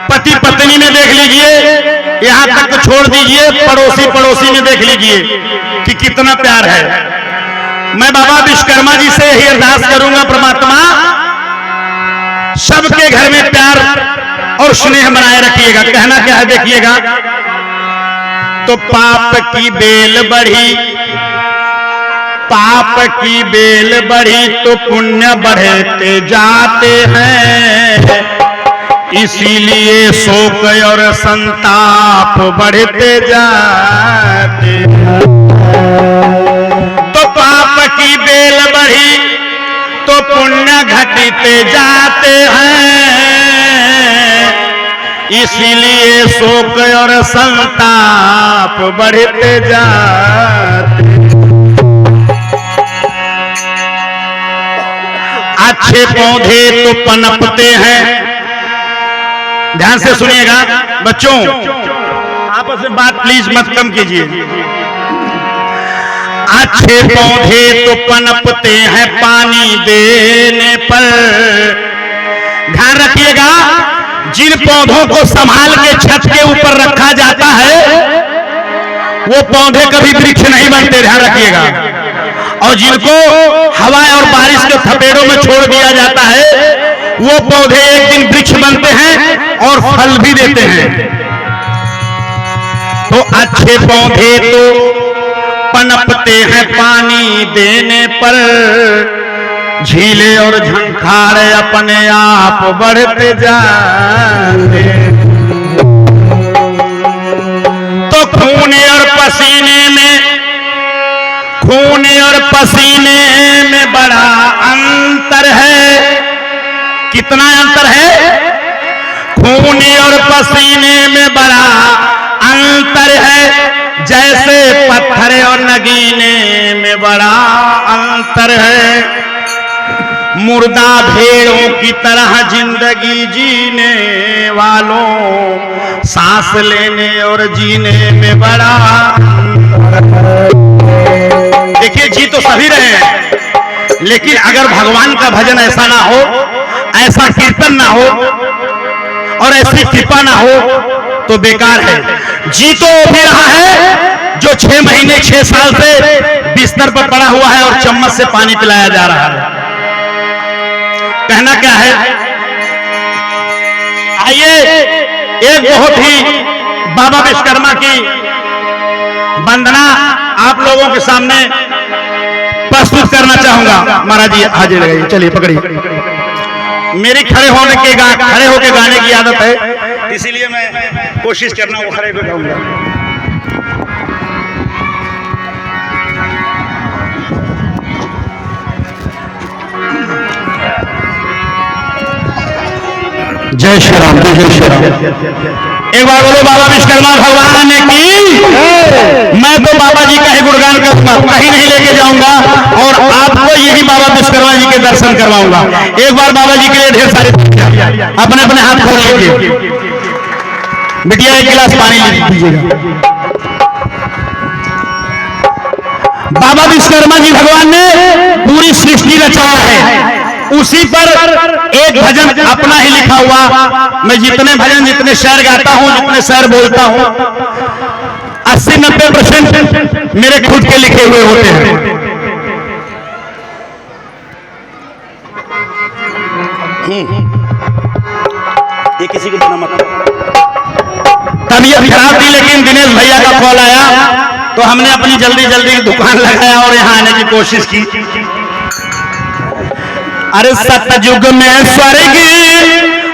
पति पत्नी में देख लीजिए, यहां तक तो छोड़ दीजिए, पड़ोसी पड़ोसी में देख लीजिए कि कितना प्यार है। मैं बाबा विश्वकर्मा जी से ही अरदास करूंगा, परमात्मा सबके घर में प्यार और स्नेह बनाए रखिएगा। कहना क्या है देखिएगा, तो पाप की बेल बढ़ी, पाप की बेल बढ़ी तो पुण्य बढ़ते जाते हैं, इसीलिए शोक और संताप बढ़ते जाते हैं। तो पाप की बेल बढ़ी तो पुण्य घटते जाते हैं, इसीलिए शोक और संताप बढ़ते जाते। अच्छे पौधे तो पनपते हैं, ध्यान से सुनिएगा बच्चों, आपस में बात प्लीज मत कम कीजिए। अच्छे पौधे तो पनपते हैं पानी देने पर, ध्यान रखिएगा, जिन पौधों को संभाल के छत के ऊपर रखा जाता है वो पौधे कभी वृक्ष नहीं बनते, ध्यान रखिएगा। और जिनको हवा और बारिश के थपेड़ों में छोड़ दिया जाता है वो पौधे एक दिन वृक्ष बनते हैं और फल भी देते हैं। तो अच्छे पौधे तो पनपते हैं पानी देने पर, झीले और झंखारे अपने आप बढ़ते जाते। तो खून और पसीने में, खून और पसीने में बड़ा अंतर है। कितना अंतर है? खून और पसीने में बड़ा अंतर है, जैसे पत्थर और नगीने में बड़ा अंतर है। मुर्दा भेड़ों की तरह जिंदगी जीने वालों, सांस लेने और जीने में बड़ा अंतर है। देखिए जी तो सभी रहे हैं, लेकिन अगर भगवान का भजन ऐसा ना हो, ऐसा कीर्तन ना हो और ऐसी कृपा ना हो तो बेकार है। जी तो भी रहा है जो 6 महीने 6 साल से बिस्तर पर पड़ा हुआ है और चम्मच से पानी पिलाया जा रहा है। कहना क्या है, आइए एक बहुत ही बाबा विश्वकर्मा की वंदना आप लोगों के सामने प्रस्तुत करना चाहूंगा। महाराज जी हाजिर रहिए, चलिए पकड़िए। मेरी खड़े होके गाने की आदत है, इसीलिए मैं कोशिश करना वो खड़े होकर गाऊंगा। जय श्री राम, जय श्री राम। एक बार बोलो बाबा विश्वकर्मा भगवान ने की। मैं तो बाबा जी का ही गुणगान करूंगा, कहीं नहीं लेके जाऊंगा और आपको यही बाबा विश्वकर्मा जी के दर्शन करवाऊंगा। एक बार बाबा जी के लिए ढेर सारे अपने अपने हाथ खोल लीजिए। बिटिया एक गिलास पानी लीजिएगा। बाबा विश्वकर्मा जी भगवान ने पूरी सृष्टि रचाया है, उसी पर एक भजन अपना ही लिखा हुआ। मैं जितने भजन, जितने शेर गाता हूं, जितने शेर बोलता हूं, 80-90% मेरे खुद के लिखे हुए होते हैं। ये किसी को सुना मत। तबीयत खराब थी, लेकिन दिनेश भैया का कॉल आया तो हमने अपनी जल्दी जल्दी दुकान लगाया और यहाँ आने की कोशिश की। अरे सतयुग में स्वर्ग,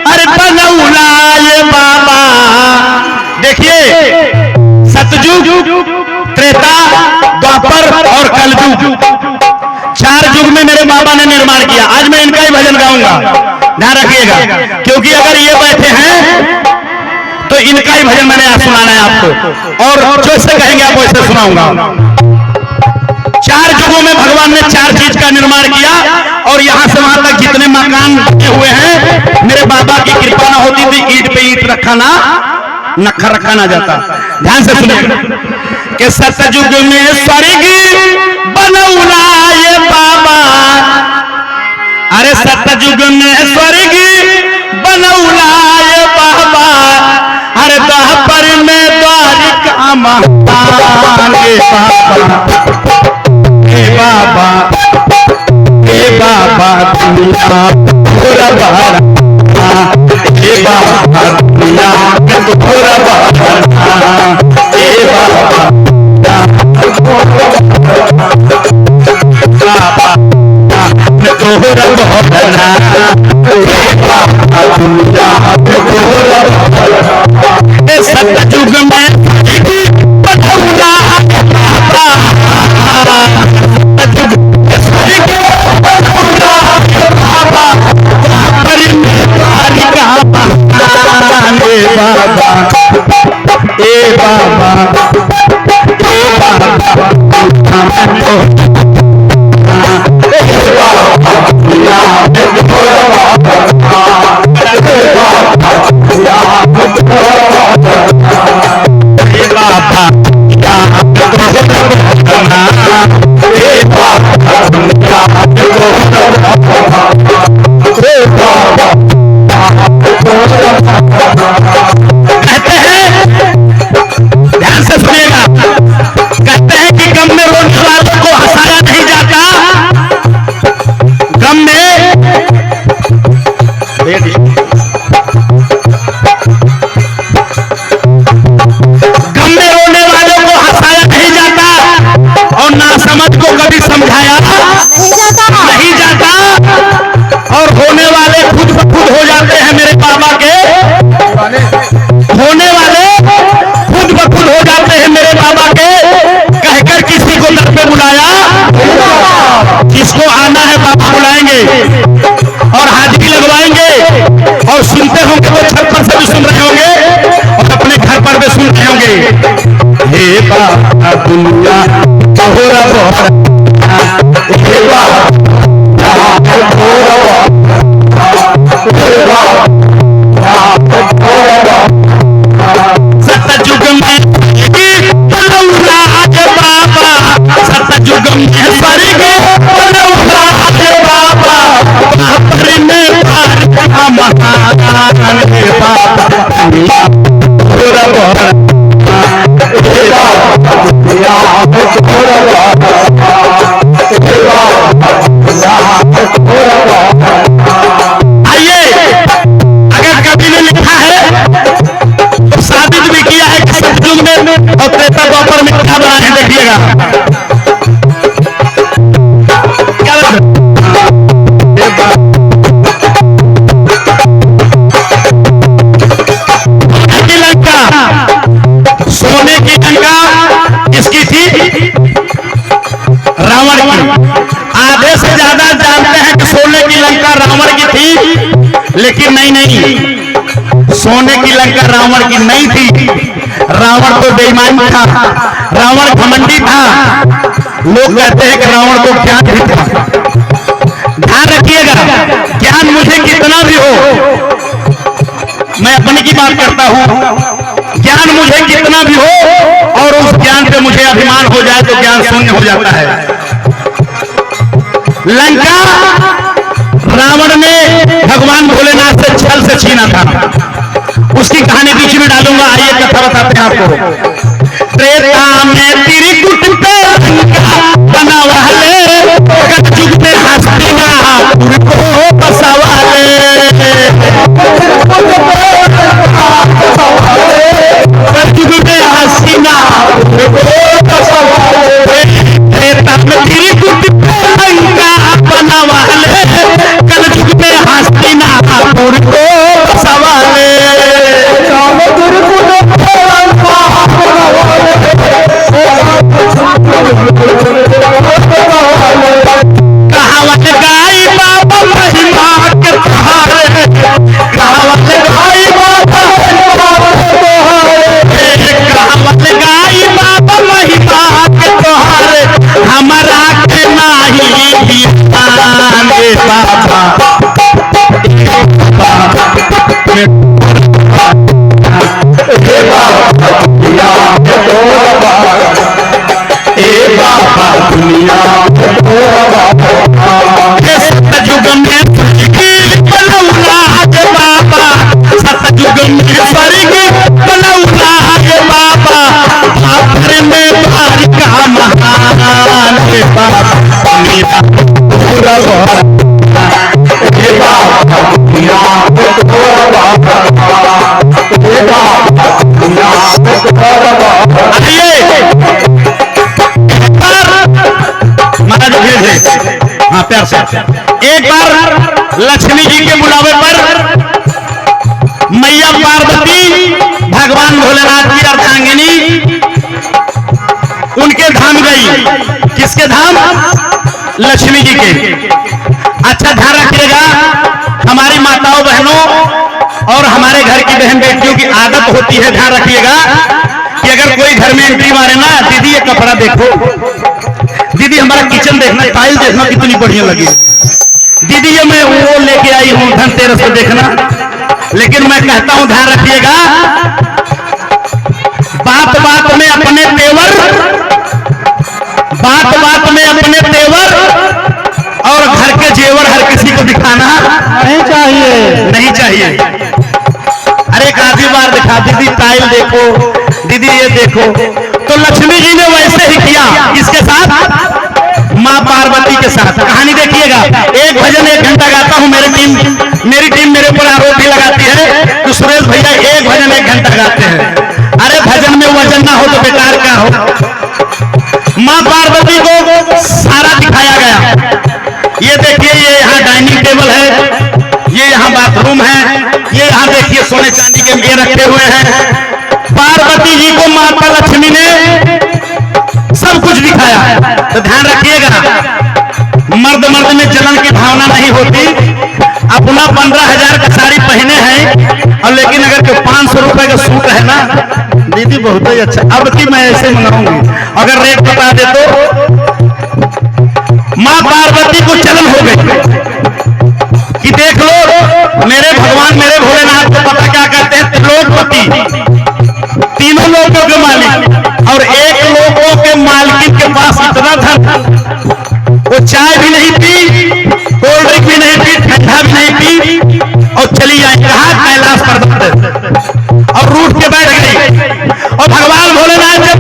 अरे बनौला ये बाबा। देखिए सतयुग, त्रेता, द्वापर और कलयुग, 4 युग में मेरे बाबा ने निर्माण किया। आज मैं इनका ही भजन गाऊंगा, ध्यान रखिएगा, क्योंकि अगर ये बैठे हैं तो इनका ही भजन मैंने आज सुनाना है आपको, और जैसे कहेंगे आप वैसे सुनाऊंगा। 4 युगों में भगवान ने 4 चीज का निर्माण किया और यहां से वहां तक जितने मकान बने हुए हैं, मेरे बाबा की कृपा ना होती थी ईंट पे ईंट रखा ना, नखर रखा ना जाता। ध्यान से सुनिए कि सतयुग में स्वर्ग बनौला ये बाबा, अरे सतयुग में स्वर्ग बनौला ये बाबा, महान हे बाबा दुनिया थोड़ा बहाना, हे बाबा दुनिया थोड़ा बहाना, हे बाबा सतयुग में और हाजिरी लगवाएंगे और सुनते होंगे, वो छत पर से भी सुन रहे होंगे और अपने घर पर भी सुन रहे होंगे। हे बाबा दुनिया तोहरा सतयुग में बाबा, सतयुग में स्वर्ग आइए, अगर कभी ने लिखा है तो साबित भी किया है कि सतयुग में और त्रेता द्वापर में क्या बना है, देखिएगा। सोने की लंका किसकी थी? रावण की। आधे से ज्यादा जानते हैं कि सोने की लंका रावण की थी, लेकिन नहीं, सोने की लंका रावण की नहीं थी। रावण तो बेईमान था, रावण घमंडी था। लोग कहते हैं कि रावण को ज्ञान भी था। ध्यान रखिएगा, ज्ञान मुझे कितना भी हो, मैं अपने की बात करता हूं, ज्ञान मुझे कितना भी हो और उस ज्ञान पे मुझे अभिमान हो जाए तो ज्ञान शून्य हो जाता है। लंका रावण ने भगवान भोलेनाथ से छल से छीना था, उसकी कहानी बीच में डालूंगा। आइए कथा बताते हैं आपको। त्रेता में त्रिकुट पे बना वाले, कलयुग में हस्तिनापुर को बसावाले, कलयुग में हस्तिनापुर को बसावाले, त्रेता में त्रिकुट पे बना वाले, कलयुग में हस्तिनापुर को बसावाले। प्यार से। एक बार लक्ष्मी जी के बुलावे पर मैया पार्वती भगवान भोलेनाथ की अर्धांगिनी उनके धाम गई। किसके धाम? लक्ष्मी जी के। अच्छा ध्यान रखिएगा, हमारी माताओं बहनों और हमारे घर की बहन बेटियों की आदत होती है, ध्यान रखिएगा कि अगर कोई घर में एंट्री मारे ना, दीदी ये कपड़ा देखो, दीदी हमारा किचन देखना, टाइल देखना कितनी बढ़िया लगी, दीदी ये मैं वो लेके आई हूं धनतेरस को देखना। लेकिन मैं कहता हूं ध्यान रखिएगा, बात बात में अपने तेवर, बात बात में अपने तेवर और घर के जेवर हर किसी को दिखाना नहीं चाहिए, नहीं चाहिए। अरे एक आधी बार दिखा, दीदी टाइल देखो, दीदी ये देखो। तो लक्ष्मी जी ने वैसे ही किया, किसके साथ? मां पार्वती के साथ। कहानी देखिएगा, एक भजन 1 घंटा गाता हूं, मेरी टीम मेरे ऊपर आरोप भी लगाती है तो सुरेश भैया 1 भजन 1 घंटा गाते हैं। अरे भजन में वजन ना हो तो बेकार क्या हो। मां पार्वती को सारा दिखाया गया। ये देखिए, ये यहाँ डाइनिंग टेबल है, ये यहाँ बाथरूम है, ये यहाँ देखिए सोने चांदी के ये रखे हुए हैं। पार्वती जी को माता लक्ष्मी ने सब कुछ दिखाया। तो ध्यान रखिएगा, मर्द में जलन की भावना नहीं होती। अपना 15,000 का साड़ी पहने हैं और लेकिन अगर कोई 500 रुपए का सूट है ना, दीदी बहुत ही अच्छा, अब की मैं ऐसे मंगाऊंगी, अगर रेट बता दे तो। मां पार्वती को चलन हो गई कि देख लो मेरे भगवान मेरे भोलेनाथ को पता क्या कहते हैं, त्रिलोकपति, तीनों लोगों के मालिक और एक लोगों के मालिक के पास इतना धन, वो चाय भी नहीं पी, कोल्ड ड्रिंक भी नहीं पी, ठंडा भी नहीं पी और चली आई कहा कैलाश पर्वत और रूठ के बैठ गई। और भगवान भोलेनाथ जब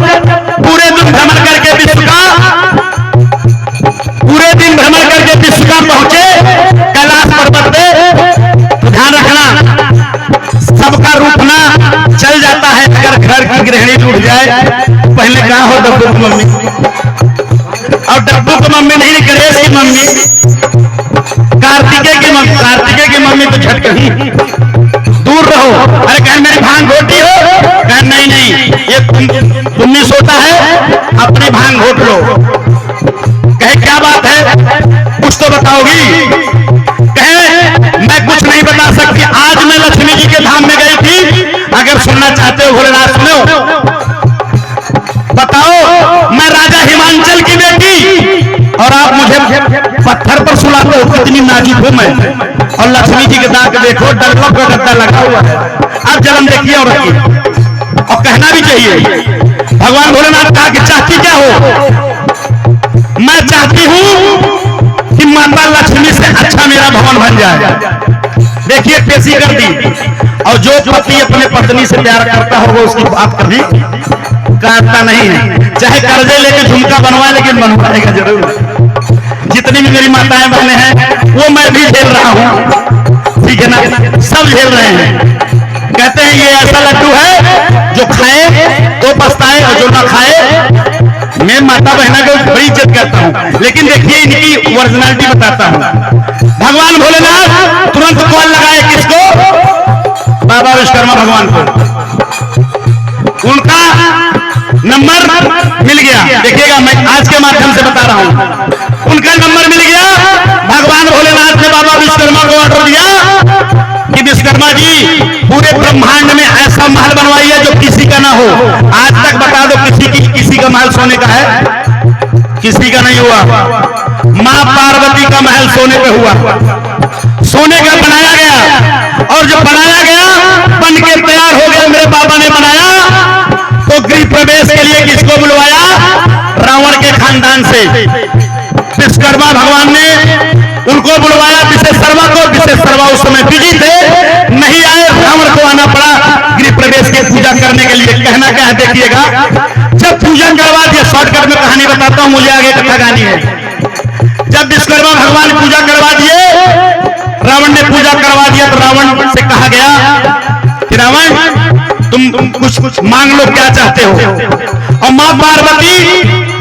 पूरे दिन भ्रमण करके विश्व का पहुंचे कैलाश पर्वत पे, तो ध्यान रखना सबका रूठना चल जाता है। अगर घर की गृहिणी टूट जाए, पहले कहा हो डब्बू की मम्मी, और डब्बू की मम्मी नहीं, गणेश की मम्मी, कार्तिकेय की मम्मी तो झटक ही दूर रहो। अरे कहीं मेरी भांग घोटी हो, कहीं नहीं ये तुमने सोता है, अपनी भांग घोट लो। कहे क्या बात है, कुछ तो बताओगी? कहे मैं कुछ नहीं बता सकती, आज मैं लक्ष्मी जी के धाम में गई थी, अगर सुनना चाहते हो भोलेनाथ सुनो। बताओ, मैं राजा हिमांचल की बेटी और आप मुझे पत्थर पर सुलाते हो, कितनी नाजुक हूं मैं। और लक्ष्मी जी के दांत देखो, डरलों का गद्दा लगा हुआ है। अब जन्म देखिए और रखिए, और कहना भी चाहिए। भगवान भोलेनाथ कहा कि चाहती क्या हो? मैं चाहती हूं कि माता लक्ष्मी से अच्छा मेरा भवन बन जाए। देखिए पेशी कर दी। और जो पति अपने पत्नी से प्यार करता होगा उसकी बात कभी काटता नहीं है, चाहे कर्जे लेके झुमका बनवाए, लेकिन बनवाएगा जरूर। जितनी भी मेरी माताएं बहने हैं वो मैं भी झेल रहा हूं, ठीक है ना, सब झेल रहे हैं। कहते हैं ये ऐसा लड्डू है जो खाए तो पछताए और जो ना खाए। मैं माता बहना को बड़ी इज्जत करता हूं, लेकिन देखिए इनकी ओरिजिनलिटी बताता हूं। भगवान भोलेनाथ तुरंत कॉल लगाए किसको? बाबा विश्वकर्मा भगवान को। उनका नंबर मिल गया। देखिएगा मैं आज के माध्यम से बता रहा हूं, उनका नंबर मिल गया। भगवान भोलेनाथ ने बाबा विश्वकर्मा को ऑर्डर दिया कि विश्वकर्मा जी पूरे ब्रह्मांड में ऐसा महल बनवाइए जो किसी का ना हो। आज तक बता दो किसी का महल सोने का है? किसी का नहीं हुआ। मां पार्वती का महल सोने पे हुआ, सोने का बनाया गया। और जो बनाया गया बन के तैयार हो गया, मेरे बाबा ने बनाया। तो गृह प्रवेश के लिए किसको बुलवाया? रावण के खानदान से विश्वकर्मा भगवान ने उनको बुलवाया, विशेषकर्मा को। विशेषकर्मा उस समय बिजी थे, नहीं आए, रावण को आना पड़ा गृह प्रवेश की पूजा करने के लिए। कहना क्या है देखिएगा, जब पूजन करवा दिया, शॉर्टकट में कहानी बताता हूं, मुझे आगे कथा गानी है। जब विश्वकर्मा भगवान पूजा करवा दिए, रावण ने पूजा करवा दिया, तो रावण से कहा गया कि रावण तुम कुछ मांग लो, क्या चाहते हो? और मां पार्वती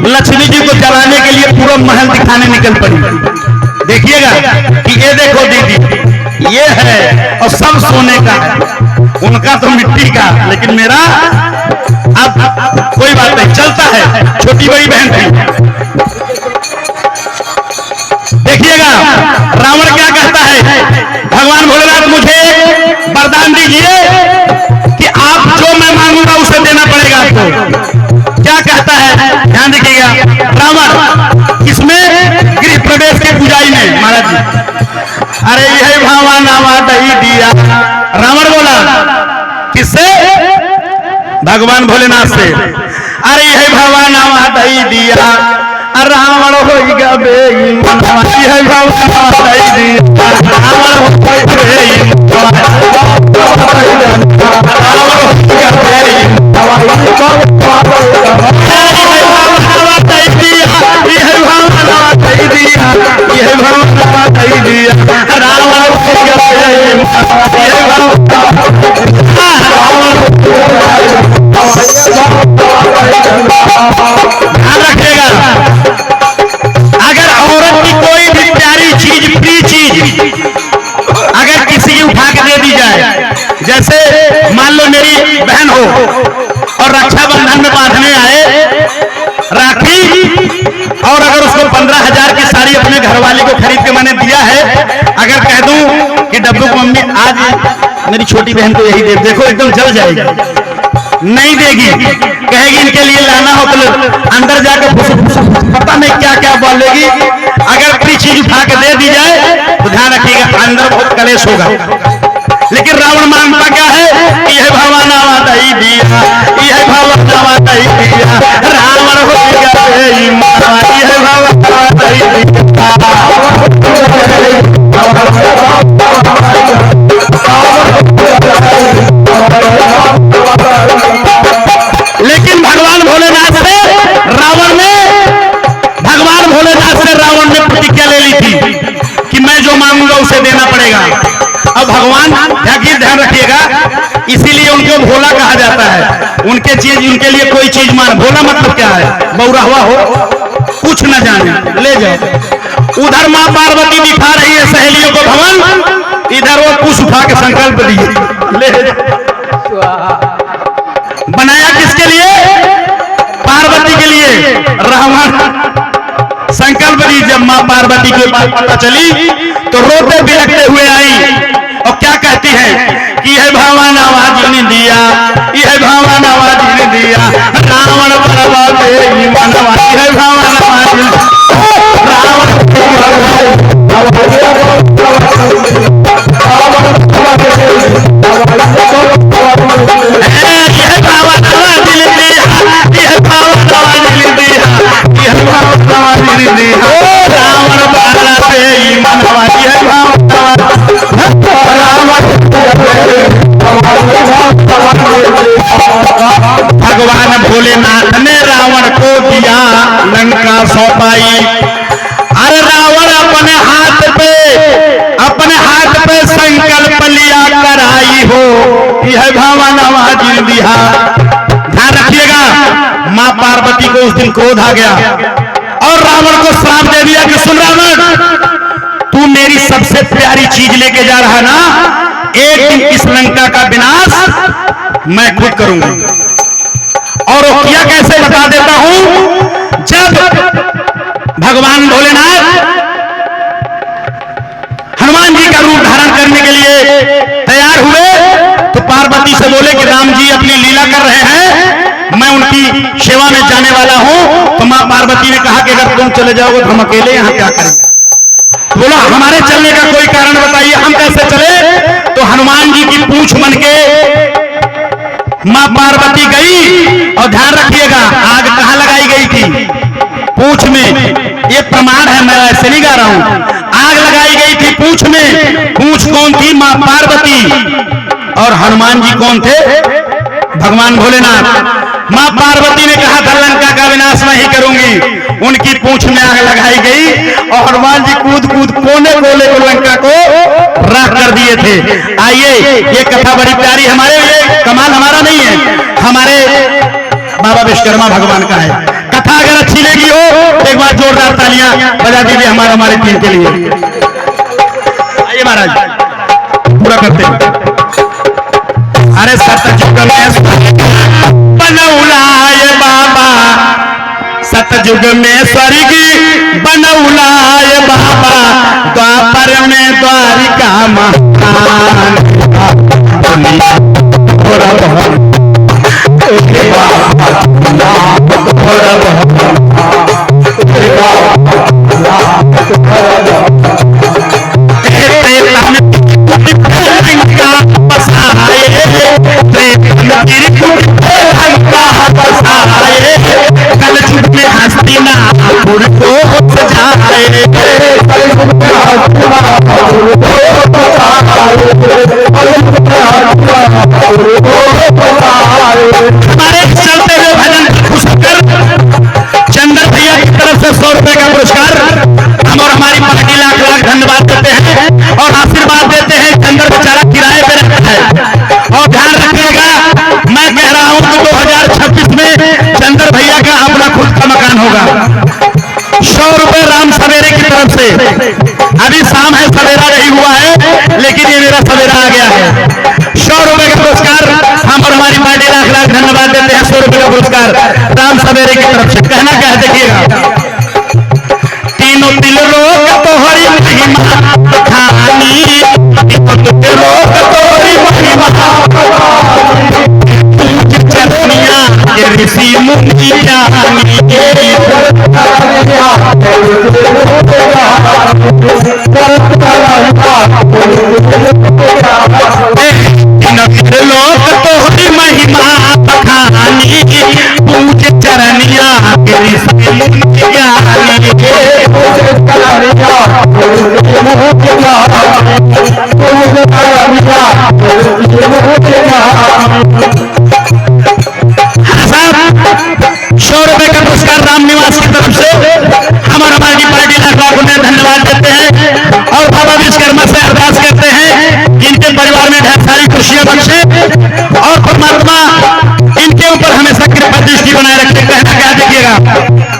लक्ष्मी जी को जलाने के लिए पूरा महल दिखाने निकल पड़ी। देखिएगा कि ये देखो दीदी, ये है और सब सोने का है, उनका तो मिट्टी का, लेकिन मेरा अब कोई बात नहीं, चलता है। छोटी बड़ी बहन थी। देखिएगा रावण क्या कहता है, भगवान भोलेनाथ मुझे वरदान दीजिए कि आप जो मैं मांगूंगा उसे देना पड़ेगा आपको। क्या कहता है, ध्यान देखिएगा। रावण किसमें, गृह प्रवेश के पुजारी में। महाराज जी, अरे यही भावा नामा दही दिया। रावण बोला किससे, भगवान भोलेनाथ से। अरे यही भावा नामा दही दिया, रावण होइगा बेईमान, यही भावा नामा दही दिया, रावण होइगा बेईमान, ध्यान रखिएगा, अगर औरत की कोई भी प्यारी चीज, प्रिय चीज अगर किसी की उठा के दे दी जाए, जैसे मान लो मेरी बहन हो और रक्षाबंधन में बांधने आए राखी, और अगर उसको 15,000 की साड़ी अपने घरवाली को खरीद के मैंने दिया है, अगर कह दूं कि डब्बू को मम्मी आज मेरी छोटी बहन को यही दे, देखो एकदम जल जाएगी, नहीं देगी, कहेगी इनके लिए लाना हो, तो अंदर जाकर पता नहीं क्या क्या बोलेगी। अगर कोई चीज उठा के दे दी जाए तो ध्यान रखिएगा अंदर बहुत कलेश होगा। लेकिन रावण मानता क्या है, यह भगवान आवाता ही दिया, यह भगवान आवाता ही दिया, रावण हो गया यह भगवान आवाता ही लेकिन भगवान भोलेनाथ से रावण ने प्रतिज्ञा ले ली थी कि मैं जो मांगूंगा उसे देना पड़ेगा। अब भगवान ध्यान रखिएगा, इसीलिए उनको भोला कहा जाता है। उनके लिए कोई चीज मान, भोला मतलब क्या है, बौरा हुआ हो, कुछ न जाने, ले जाओ। उधर मां पार्वती दिखा रही है सहेलियों को भवन, इधर वो कुछ उठा के संकल्प दिए, ले बनाया किसके लिए, पार्वती के लिए। रावण संकल्प दी, जब मां पार्वती के पास पता चली तो रोते बिलखते हुए आई और क्या कहती है कि यह भगवान आवाज ने दिया, यह भगवान आवाज ने दिया, रावण बर्बाद है भगवान भगवान भोलेनाथ ने रावण को दिया लंका सौंपाई। अरे रावण अपने हाथ पे संकल्प लिया कराई हो, यह भगवान आवाज दिया। ध्यान रखिएगा, मां पार्वती को उस दिन क्रोध आ गया और रावण को श्राप दे दिया कि सुन रावण, तू मेरी सबसे प्यारी चीज लेके जा रहा ना, एक दिन इस लंका का विनाश मैं खुद करूंगा। और वो किया कैसे बता देता हूं। जब भगवान भोलेनाथ हनुमान जी का रूप धारण करने के लिए तैयार हुए तो पार्वती से बोले कि राम जी अपनी लीला कर रहे हैं, मैं उनकी सेवा में जाने वाला हूं। तो मां पार्वती ने कहा कि अगर तुम चले जाओगे तो हम अकेले यहां क्या करेंगे। बोला हमारे चलने का कोई कारण बताइए, हम कैसे चले। तो हनुमान जी की पूंछ बन के मां पार्वती गई। और ध्यान रखिएगा, आग कहां लगाई गई थी, पूंछ में। ये प्रमाण है, मैं ऐसे नहीं गा रहा हूं। आग लगाई गई थी पूंछ में। पूंछ कौन थी, मां पार्वती। और हनुमान जी कौन थे, भगवान भोलेनाथ। मां पार्वती ने कहा था लंका का विनाश नहीं करूंगी, उनकी पूंछ में आग लगाई गई और हनुमान जी कूद कूद कोने कोने को लंका को राख कर दिए थे। आइए, ये कथा बड़ी प्यारी, हमारे ये कमाल हमारा नहीं है, हमारे बाबा विश्वकर्मा भगवान का है। कथा अगर अच्छी लगी हो एक बार जोरदार तालियां बजा दीजिए हमारे टीम के लिए। आइए महाराज पूरा करते हैं। अरे सतयुग में बनौलाए बाबा, सतयुग में स्वर्ग बनौलाए बाबा, द्वापर में द्वारिका महान हमारे चलते हुए भजन खुश होकर चंदन भैया की तरफ से 100 रुपए का पुरस्कार हम और हमारी पार्टी लाख लाख धन्यवाद देते हैं और आशीर्वाद देते हैं। चंदन बेचारा किराए पे रहता है और ध्यान रखिएगा, मैं कह रहा हूं कि 2026 में चंदन भैया का अपना खुद का मकान होगा। 100 रुपए राम सवेरे की तरफ से, अभी शाम है सवेरा नहीं हुआ है लेकिन ये मेरा सवेरा आ गया है। 100 रुपए का पुरस्कार हम और हमारी पार्टी लाख लाख धन्यवाद देते हैं। 100 रुपए का पुरस्कार राम सवेरे की तरफ से। कहना क्या है देखिएगा, तीनों तिल रोक तोहरी महिमा खानी, तीनों तिल रोक तोहरी महिमा चरनिया के ऋषि मुनि ज्ञानी, लोक तोहरी महिमा बखानी, पूज चरनिया के ऋषि मुनि ज्ञानी, राम निवास की तरफ से हम और हमारी पार्टी लाख लाख उन्हें धन्यवाद देते हैं और बाबा विश्वकर्मा से अरदास करते हैं इनके परिवार में ढेर सारी खुशियां बख्शे और परमात्मा इनके ऊपर हमेशा कृपा दृष्टि बनाए रखे। कहना क्या देखिएगा,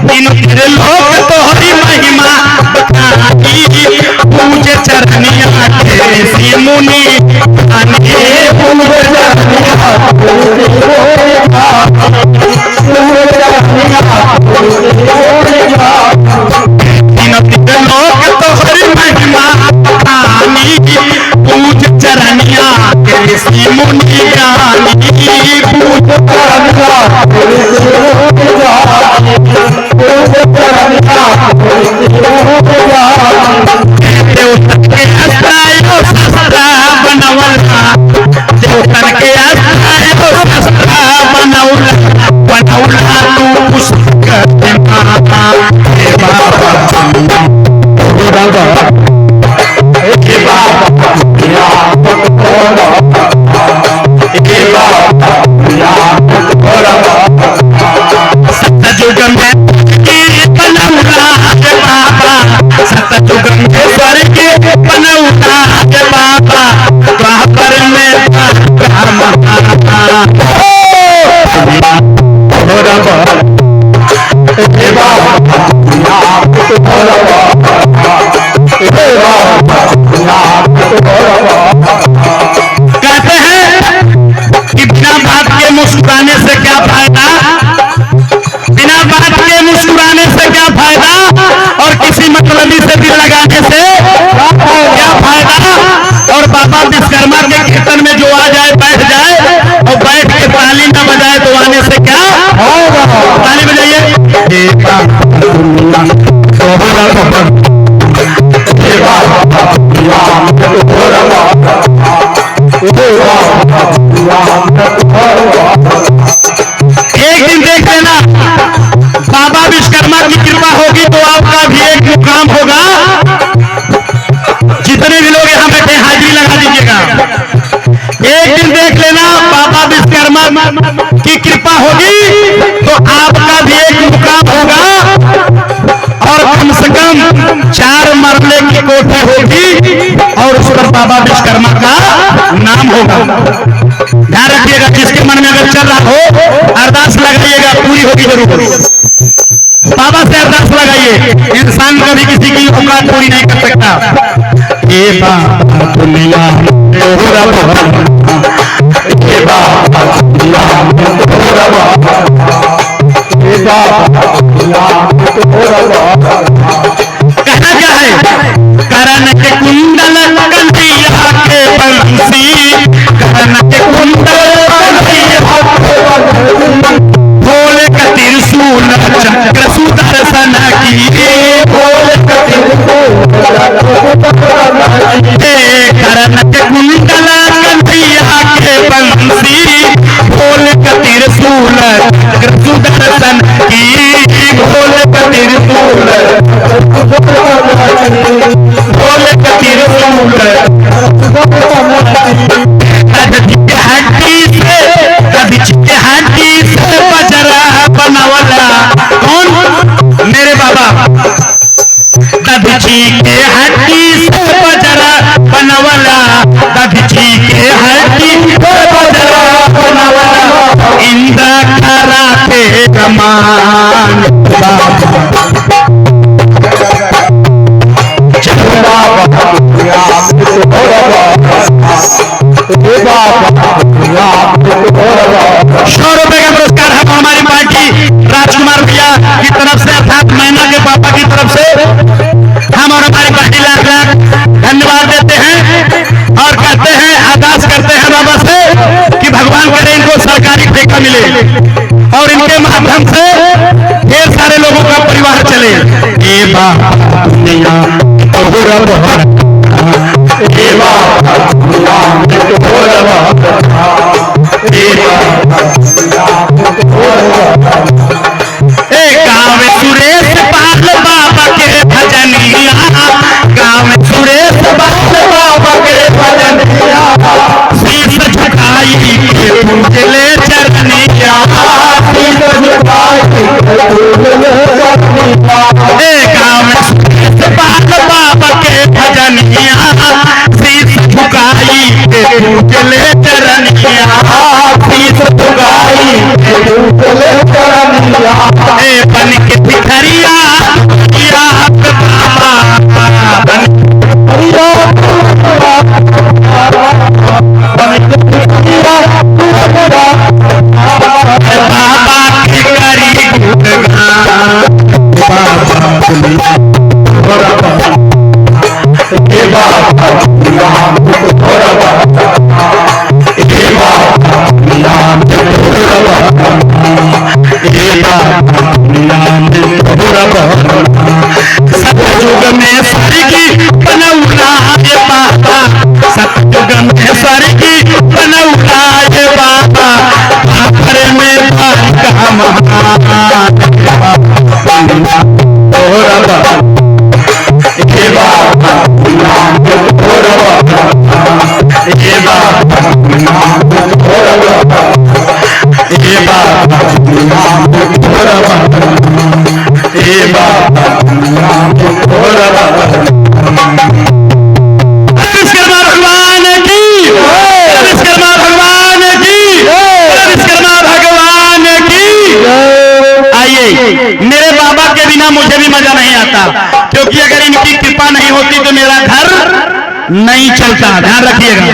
तीनों लोक तोहरी महिमा बखानी, पूजे चरनिया के ऋषि मुनि लोक तोहरी महिमा बखानी, पूज चरनिया के ऋषि मुनि ज्ञानी, देवतन के अस्त्रायो शस्त्र बनवला, देवतन के अस्त्रायो शस्त्र बनवला, बनवला तू पुस्तक माता हे बाबा सतयुग में बनौला बाबा, सतयुग में स्वर्ग बनौला बाबा, द्वापर में कहते हैं कि बिना बात के मुस्कुराने से क्या फायदा, बिना बात के मुस्कुराने से क्या फायदा, और किसी मतलबी से दिल लगाने से क्या फायदा। और बाबा विश्वकर्मा के कीर्तन में जो आ जाए बैठ जाए और बैठ के ताली न बजाए तो आने से क्या होगा। ताली बजाइए। एक दिन देख लेना बाबा विश्वकर्मा की कृपा होगी तो आपका भी एक मुकाम होगा। जितने भी लोग यहाँ बैठे हाजिरी लगा दीजिएगा। एक दिन देख लेना बाबा विश्वकर्मा की कृपा होगी तो आपका भी एक मुकाम होगा और कम से कम 4 मरले की कोठी होगी और उस पर बाबा विश्वकर्मा का नाम होगा। ध्यान रखिएगा, जिसके मन में अगर चल रहा हो अरदास लगाइएगा, पूरी होगी जरूर। बाबा से अरदास लगाइए, इंसान कभी किसी की औकात पूरी नहीं कर सकता। ए बाबा दुनिया तोरा बाबा, ए बाबा दुनिया तोरा बाबा, ए बाबा दुनिया तोरा बाबा। कहना क्या है? करण के कुंडल कन्हैया के बंसी, करण के कुंडल कन्हैया भोले का त्रिशूल चक्र सुदर्शन की, भोले का त्रिशूल करण के कुंडल कन्हैया के बंसी, भोले का त्रिशूल चक्र सुदर्शन की, भोले का त्रिशूल, भोले का त्रिशूल। हड्डी से बजरा बनवला कौन? मेरे बाबा। दधची के हड्डी से बजरा बनवला, दधची के हड्डी से बजरा बनवला, इंद्र कराते कमान ₹100 का पुरस्कार हम हमारी पार्टी राजकुमार भैया की तरफ से अर्थात मैना के पापा की तरफ से हम और हमारी पार्टी लाख लाख धन्यवाद देते हैं और कहते हैं, अरदास करते हैं बाबा से कि भगवान करे इनको सरकारी ठेका मिले और इनके माध्यम से ढेर सारे लोगों का परिवार चले। ए बाबा दुनिया तोरा बाबा, ए बाबा दुनिया तोरा बाबा, ए बाबा गाँव सुरेश पाल बाबा के भजनिया, गाँव सुरेश पाल बाबा के भजनिया, शीश झुकाई के पूजले चरनिया, शीश झुकाई के पूजले चरनिया। गाँव सुरेश पाल बाबा के भजनिया, शीश झुकाई के पूजले चरनिया, शीश झुकाई के पूजले चरनिया। बन के भिखरिया बाबा के करी गुणगान, बाबा दुनिया तोरा बाबा, ए बाबा दुनिया तोरा बाबा, ए बाबा दुनिया तोरा बाबा, ए बाबा दुनिया तोरा बाबा। सतयुग में स्वर्गी बनौला ये बाबा, सतयुग में स्वर्गी बनौला ये बाबा, भापर में बालिका महान, दुनिया तोरा बाबा, ए बाबा दुनिया तोरा बाबा, ए बाबा दुनिया तोरा बाबा, ए बाबा दुनिया तोरा बाबा, ए बाबा दुनिया तोरा बाबा। विश्वकर्मा भगवान की, विश्वकर्मा भगवान की, विश्वकर्मा भगवान की। आइए, मेरे बाबा के बिना मुझे भी मजा नहीं आता, क्योंकि अगर इनकी कृपा नहीं होती तो मेरा घर नहीं चलता। ध्यान रखिएगा।